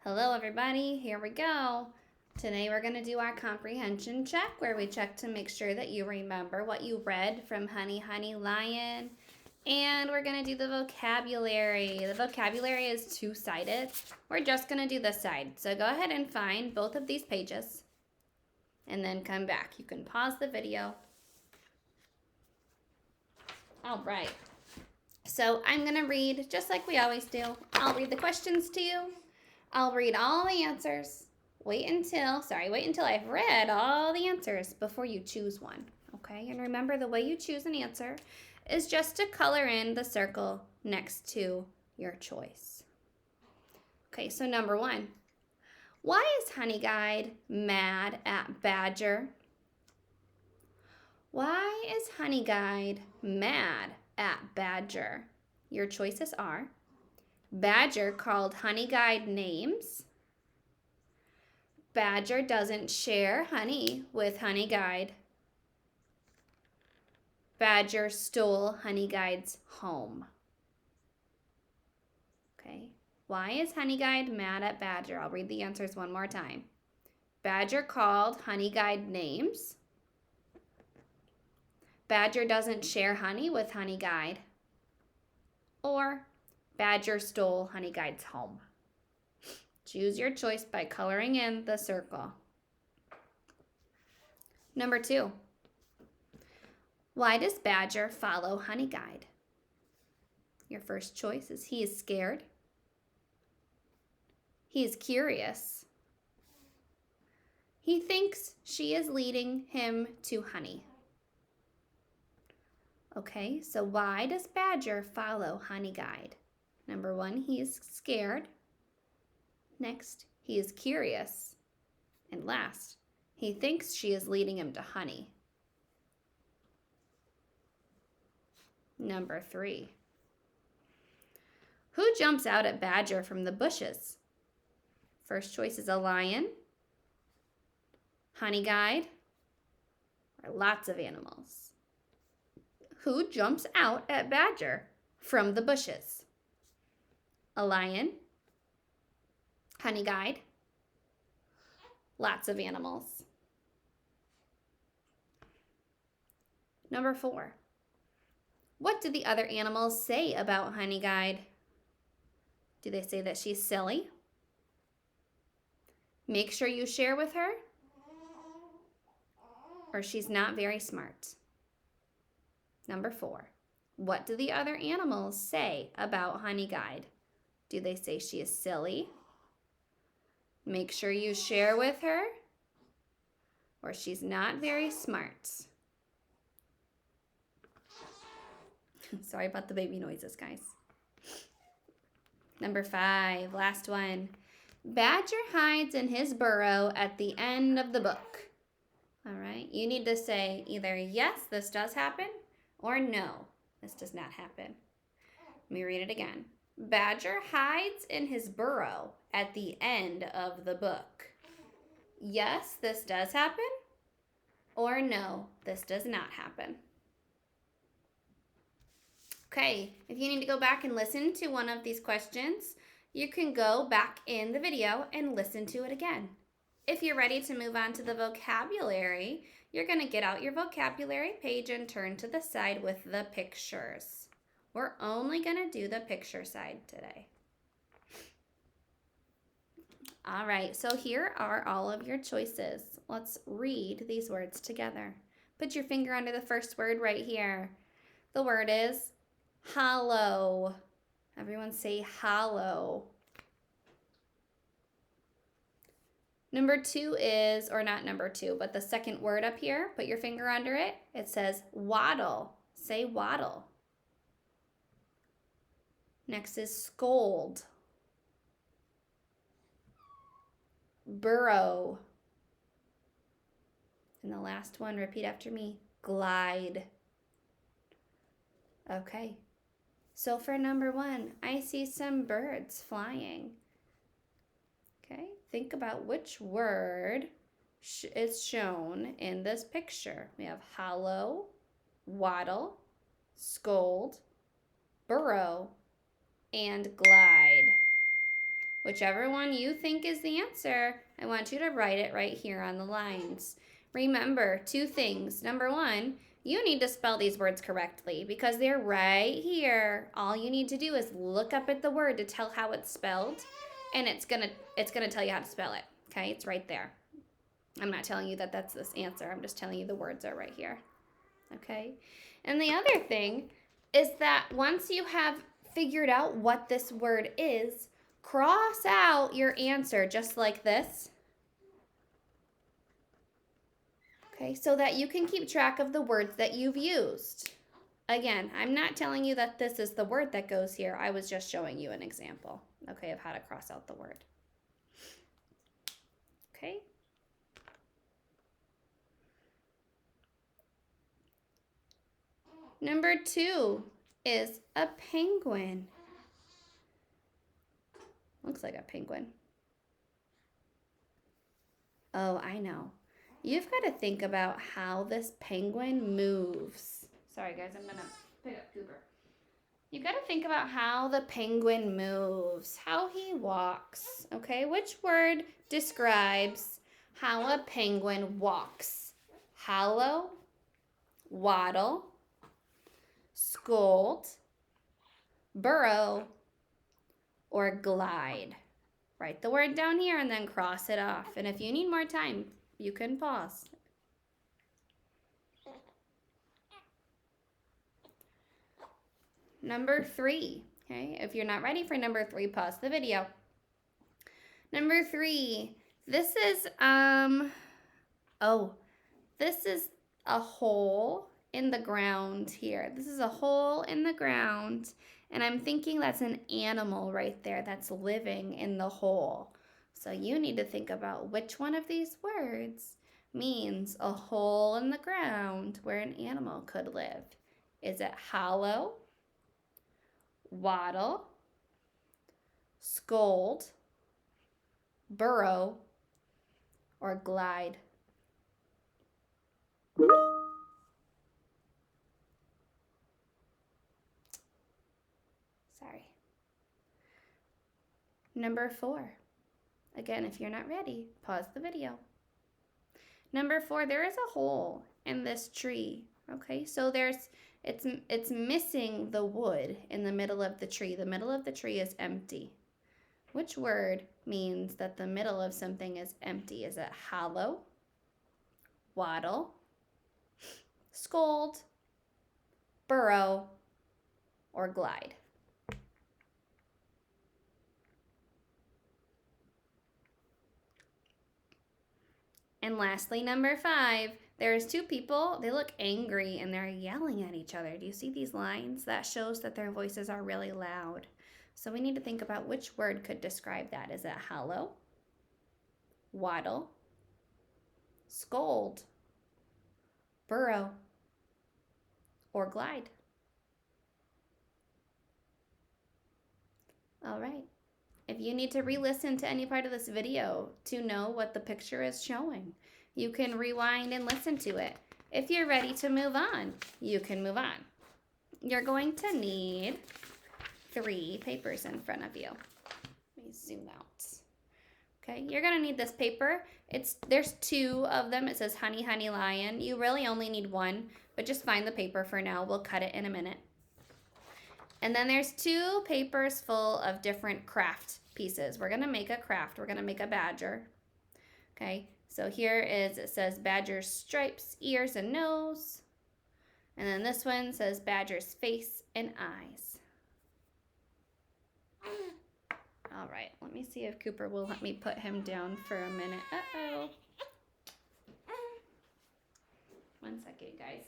Hello everybody, here we go. Today we're going to do our comprehension check where we check to make sure that you remember what you read from Honey Honey Lion. And we're going to do the vocabulary. The vocabulary is two-sided. We're just going to do this side. So go ahead and find both of these pages and then come back. You can pause the video. All right. So I'm going to read just like we always do. I'll read the questions to you. I'll read all the answers. Wait until I've read all the answers before you choose one, okay? And remember, the way you choose an answer is just to color in the circle next to your choice. Okay, so number one. Why is Honey Guide mad at Badger? Why is Honey Guide mad at Badger? Your choices are: Badger called Honey Guide names. Badger doesn't share honey with Honey Guide. Badger stole Honey Guide's home. Okay, why is Honey Guide mad at Badger? I'll read the answers one more time. Badger called Honey Guide names. Badger doesn't share honey with Honey Guide. Or Badger stole Honey Guide's home. Choose your choice by coloring in the circle. Number two. Why does Badger follow Honey Guide? Your first choice is he is scared. He is curious. He thinks she is leading him to honey. Okay, so why does Badger follow Honey Guide? Number one, he is scared. Next, he is curious. And last, he thinks she is leading him to honey. Number three. Who jumps out at Badger from the bushes? First choice is a lion, Honey Guide, or lots of animals. Who jumps out at Badger from the bushes? A lion, Honey Guide, lots of animals. Number four. What do the other animals say about Honey Guide? Do they say that she's silly? Make sure you share with her? Or she's not very smart? Number four. What do the other animals say about Honey Guide? Do they say she is silly? Make sure you share with her? Or she's not very smart? Sorry about the baby noises, guys. Number five, last one. Badger hides in his burrow at the end of the book. All right, you need to say either yes, this does happen, or no, this does not happen. Let me read it again. Badger hides in his burrow at the end of the book. Yes, this does happen, or no, this does not happen. Okay, if you need to go back and listen to one of these questions, you can go back in the video and listen to it again. If you're ready to move on to the vocabulary, you're going to get out your vocabulary page and turn to the side with the pictures. We're only going to do the picture side today. All right, so here are all of your choices. Let's read these words together. Put your finger under the first word right here. The word is hollow. Everyone say hollow. Number two is, or not number two, but the second word up here, put your finger under it. It says waddle. Say waddle. Next is scold. Burrow. And the last one, repeat after me, glide. Okay, so for number one, I see some birds flying. Okay, think about which word is shown in this picture. We have hollow, waddle, scold, burrow, and glide. Whichever one you think is the answer, I want you to write it right here on the lines. Remember, 2 things. Number 1, you need to spell these words correctly because they're right here. All you need to do is look up at the word to tell how it's spelled, and it's gonna tell you how to spell it. Okay, it's right there. I'm not telling you that that's this answer. I'm just telling you the words are right here. Okay, and the other thing is that once you have figured out what this word is, cross out your answer just like this. Okay, so that you can keep track of the words that you've used. Again, I'm not telling you that this is the word that goes here. I was just showing you an example, okay, of how to cross out the word. Okay. Number 2 is a penguin. Looks like a penguin. Oh, I know. You've got to think about how this penguin moves. Sorry, guys, I'm going to pick up Cooper. You've got to think about how the penguin moves, how he walks, okay? Which word describes how a penguin walks? Hollow, waddle, scold, burrow, or glide. Write the word down here and then cross it off. And if you need more time, you can pause. Number 3, okay? If you're not ready for number 3, pause the video. Number 3, this is, this is a hole in the ground here. This is a hole in the ground, and I'm thinking that's an animal right there that's living in the hole. So you need to think about which one of these words means a hole in the ground where an animal could live. Is it hollow, waddle, scold, burrow, or glide? Sorry. Number 4. Again, if you're not ready, pause the video. Number 4, there is a hole in this tree. Okay, so it's missing the wood in the middle of the tree. The middle of the tree is empty. Which word means that the middle of something is empty? Is it hollow, waddle, scold, burrow, or glide? And lastly, number 5, there's 2 people. They look angry and they're yelling at each other. Do you see these lines? That shows that their voices are really loud. So we need to think about which word could describe that. Is it hollow, waddle, scold, burrow, or glide? All right. If you need to re-listen to any part of this video to know what the picture is showing, you can rewind and listen to it. If you're ready to move on, you can move on. You're going to need 3 papers in front of you. Let me zoom out. Okay, you're gonna need this paper. There's 2 of them. It says Honey, Honey Lion. You really only need 1, but just find the paper for now. We'll cut it in a minute. And then there's 2 papers full of different craft pieces. We're gonna make a craft. We're gonna make a badger. Okay, so here it says badger's stripes, ears, and nose. And then this one says badger's face and eyes. All right, let me see if Cooper will let me put him down for a minute. Uh-oh. One second, guys.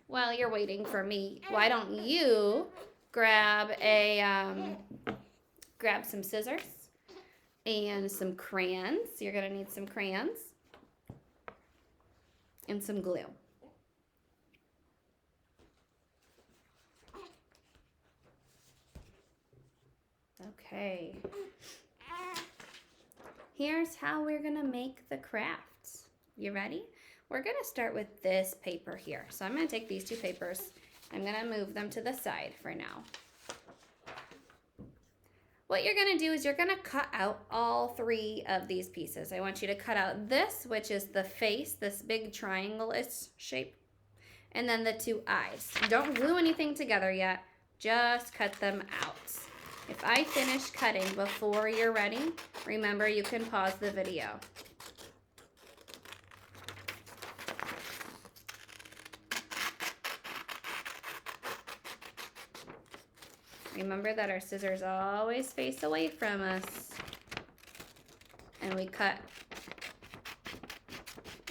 While you're waiting for me, why don't you grab some scissors and some crayons. You're gonna need some crayons and some glue. Okay. Here's how we're gonna make the crafts. You ready? We're gonna start with this paper here. So I'm gonna take these 2 papers. I'm gonna move them to the side for now. what you're gonna do is you're gonna cut out all 3 of these pieces. I want you to cut out this, which is the face, this big triangle-ish shape, and then the 2 eyes. Don't glue anything together yet, just cut them out. If I finish cutting before you're ready, remember you can pause the video. Remember that our scissors always face away from us. And we cut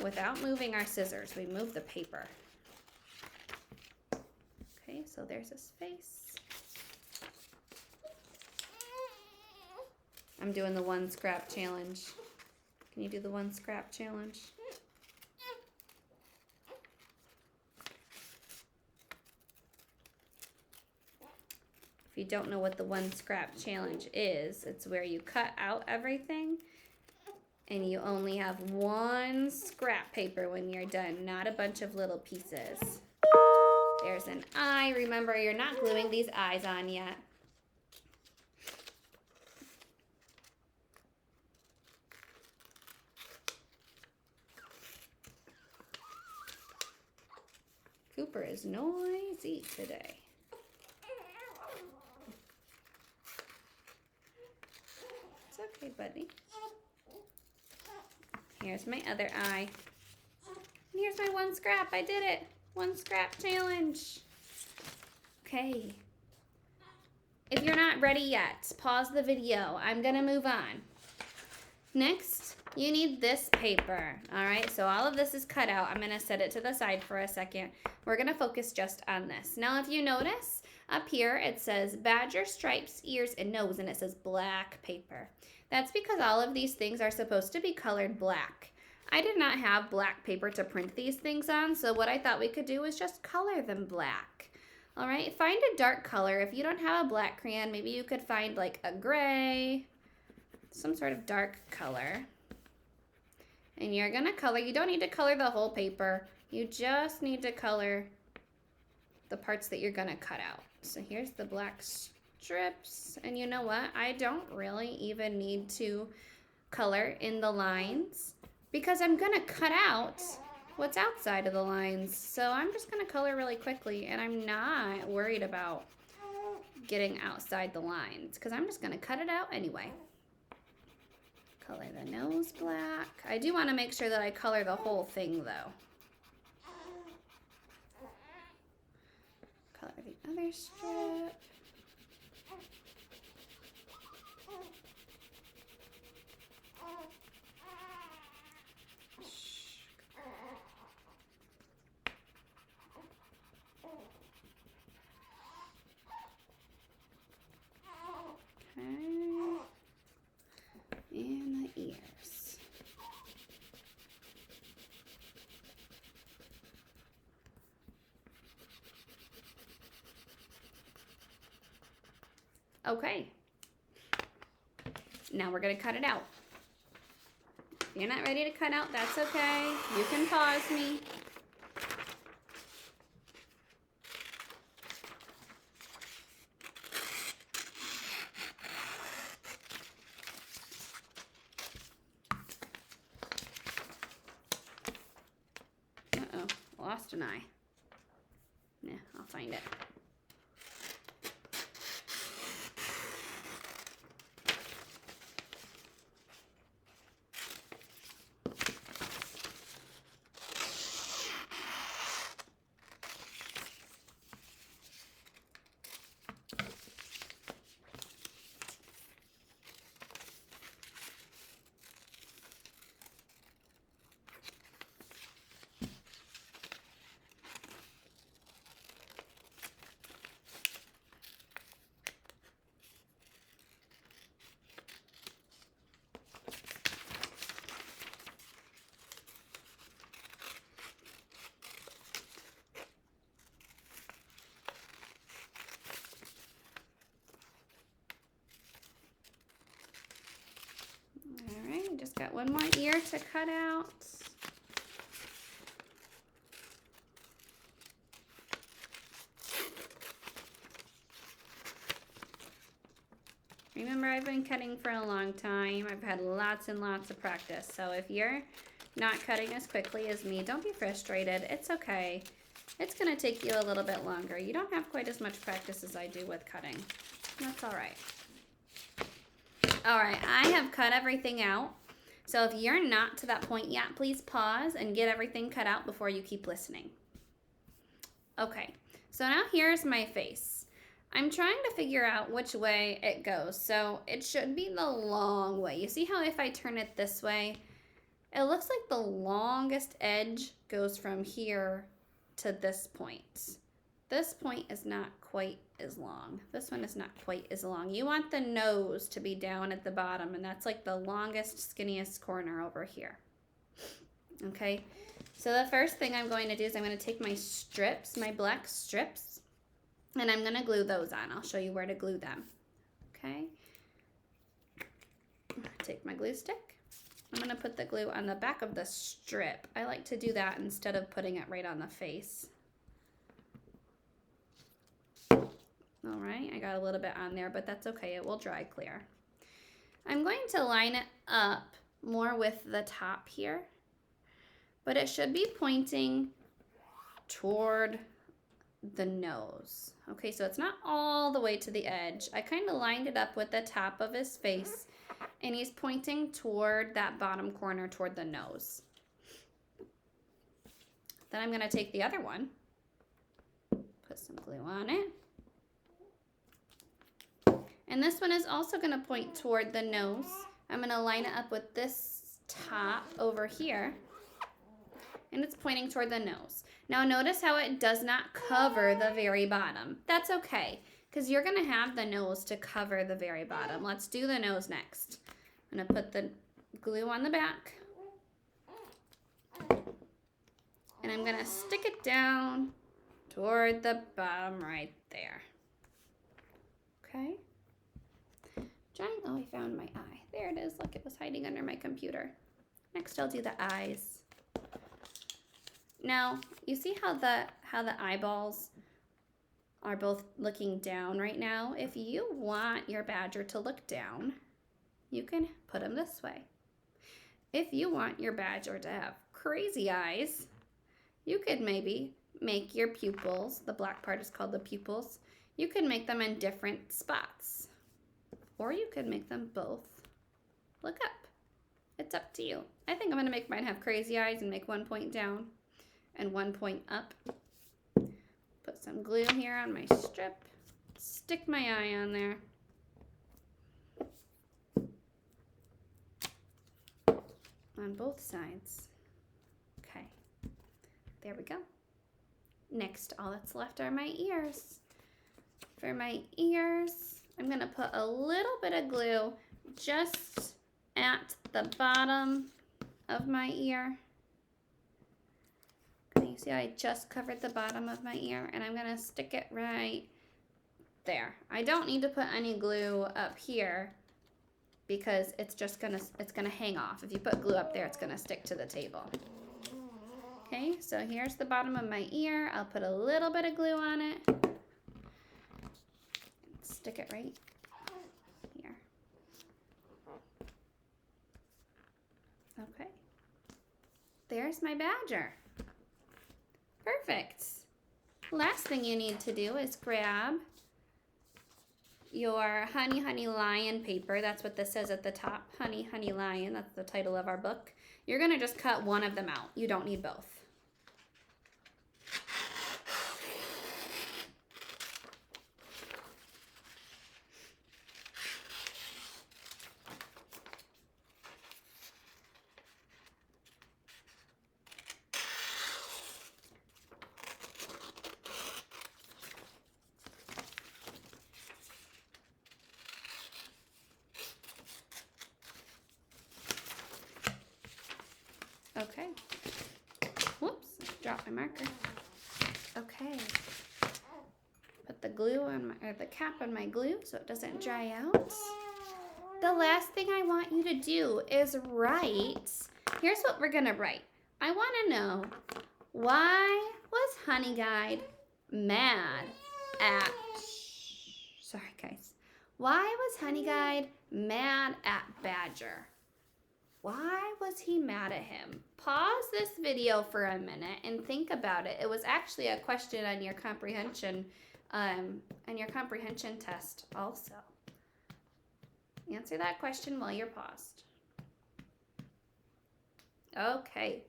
without moving our scissors. We move the paper. Okay, so there's his face. I'm doing the 1 scrap challenge. Can you do the 1 scrap challenge? If you don't know what the 1 scrap challenge is, it's where you cut out everything and you only have 1 scrap paper when you're done, not a bunch of little pieces. There's an eye. Remember, you're not gluing these eyes on yet. Cooper is noisy today. It's okay, buddy. Here's my other eye. And here's my 1 scrap. I did it. 1 scrap challenge. Okay. If you're not ready yet, pause the video. I'm going to move on. Next, you need this paper. All right, so all of this is cut out. I'm going to set it to the side for a second. We're going to focus just on this. Now, if you notice, up here it says badger stripes, ears, and nose, and it says black paper. That's because all of these things are supposed to be colored black. I did not have black paper to print these things on, so what I thought we could do is just color them black. All right, find a dark color. If you don't have a black crayon, maybe you could find like a gray, some sort of dark color. And you're gonna color, you don't need to color the whole paper. You just need to color the parts that you're gonna cut out. So here's the black strips. And you know what? I don't really even need to color in the lines because I'm gonna cut out what's outside of the lines. So I'm just gonna color really quickly and I'm not worried about getting outside the lines because I'm just gonna cut it out anyway. Color the nose black. I do want to make sure that I color the whole thing though. Color the other strip. Okay. And the ears. Okay. Now we're going to cut it out. If you're not ready to cut out, that's okay. You can pause me. Uh-oh, lost an eye. Yeah, I'll find it. Just got one more ear to cut out. Remember, I've been cutting for a long time. I've had lots and lots of practice. So if you're not cutting as quickly as me, don't be frustrated. It's okay. It's gonna take you a little bit longer. You don't have quite as much practice as I do with cutting. That's all right. All right, I have cut everything out. So if you're not to that point yet, please pause and get everything cut out before you keep listening. Okay, so now here's my face. I'm trying to figure out which way it goes. So it should be the long way. You see how if I turn it this way, it looks like the longest edge goes from here to this point. This point is not quite as long. This one is not quite as long. You want the nose to be down at the bottom, and that's like the longest, skinniest corner over here. Okay, so the first thing I'm going to do is I'm going to take my strips, my black strips, and I'm going to glue those on. I'll show you where to glue them. Okay, take my glue stick. I'm going to put the glue on the back of the strip. I like to do that instead of putting it right on the face. All right, I got a little bit on there, but that's okay. It will dry clear. I'm going to line it up more with the top here, but it should be pointing toward the nose. Okay, so it's not all the way to the edge. I kind of lined it up with the top of his face, and he's pointing toward that bottom corner toward the nose. Then I'm going to take the other one, put some glue on it. And this one is also going to point toward the nose. I'm going to line it up with this top over here. And it's pointing toward the nose. Now notice how it does not cover the very bottom. That's okay, because you're going to have the nose to cover the very bottom. Let's do the nose next. I'm going to put the glue on the back. And I'm going to stick it down toward the bottom right there. Okay. Oh, I found my eye. There it is. Look, it was hiding under my computer. Next, I'll do the eyes. Now, you see how the eyeballs are both looking down right now? If you want your badger to look down, you can put him this way. If you want your badger to have crazy eyes, you could maybe make your pupils, the black part is called the pupils, you could make them in different spots. Or you could make them both look up. It's up to you. I think I'm going to make mine have crazy eyes and make one point down and one point up. Put some glue here on my strip. Stick my eye on there. On both sides. Okay. There we go. Next, all that's left are my ears. For my ears, I'm going to put a little bit of glue just at the bottom of my ear. Okay, you see how I just covered the bottom of my ear, and I'm going to stick it right there. I don't need to put any glue up here because it's just going to hang off. If you put glue up there, it's going to stick to the table. Okay, so here's the bottom of my ear. I'll put a little bit of glue on it. Stick it right here. Okay. There's my badger. Perfect. Last thing you need to do is grab your Honey Honey Lion paper. That's what this says at the top. Honey Honey Lion. That's the title of our book. You're going to just cut one of them out. You don't need both. Okay. Whoops, dropped my marker. Okay. Put the glue on the cap on my glue so it doesn't dry out. The last thing I want you to do is write. Here's what we're gonna write. I want to know, why was Honey Guide mad at? Sorry, guys. Why was Honey Guide mad at Badger? Why was he mad at him? Pause this video for a minute and think about it. It was actually a question on your comprehension test also. Answer that question while you're paused. Okay,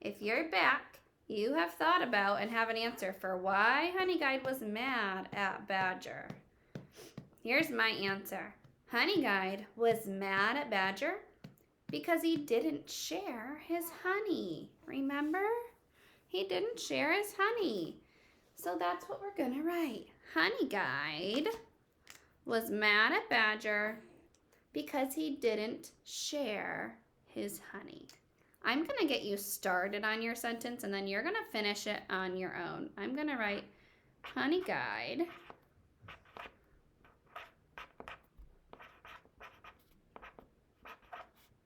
if you're back, you have thought about and have an answer for why Honey Guide was mad at Badger. Here's my answer. Honey Guide was mad at Badger because he didn't share his honey. Remember? He didn't share his honey. So that's what we're gonna write. Honey Guide was mad at Badger because he didn't share his honey. I'm gonna get you started on your sentence and then you're gonna finish it on your own. I'm gonna write Honey Guide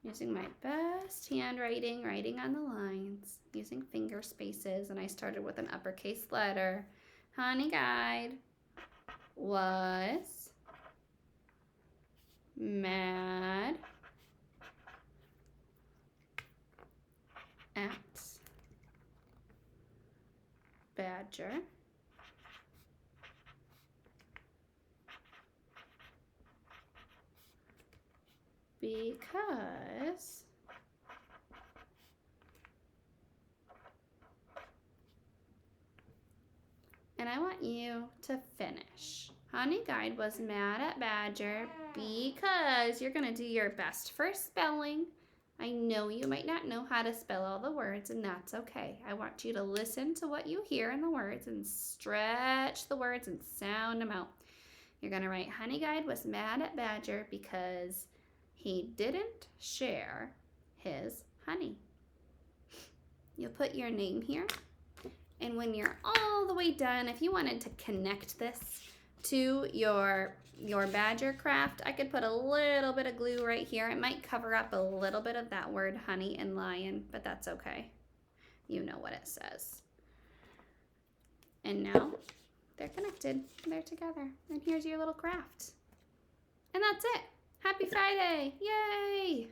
using my best handwriting, writing on the lines, using finger spaces, and I started with an uppercase letter. Honey Guide was mad at Badger because and I want you to finish. Honey Guide was mad at Badger because you're gonna do your best for spelling. I know you might not know how to spell all the words, and that's okay. I want you to listen to what you hear in the words and stretch the words and sound them out. You're gonna write Honey Guide was mad at Badger because he didn't share his honey. You'll put your name here. And when you're all the way done, if you wanted to connect this to your Badger craft, I could put a little bit of glue right here. It might cover up a little bit of that word honey and lion, but that's okay. You know what it says. And now they're connected. They're together. And here's your little craft. And that's it. Happy Friday. Yay!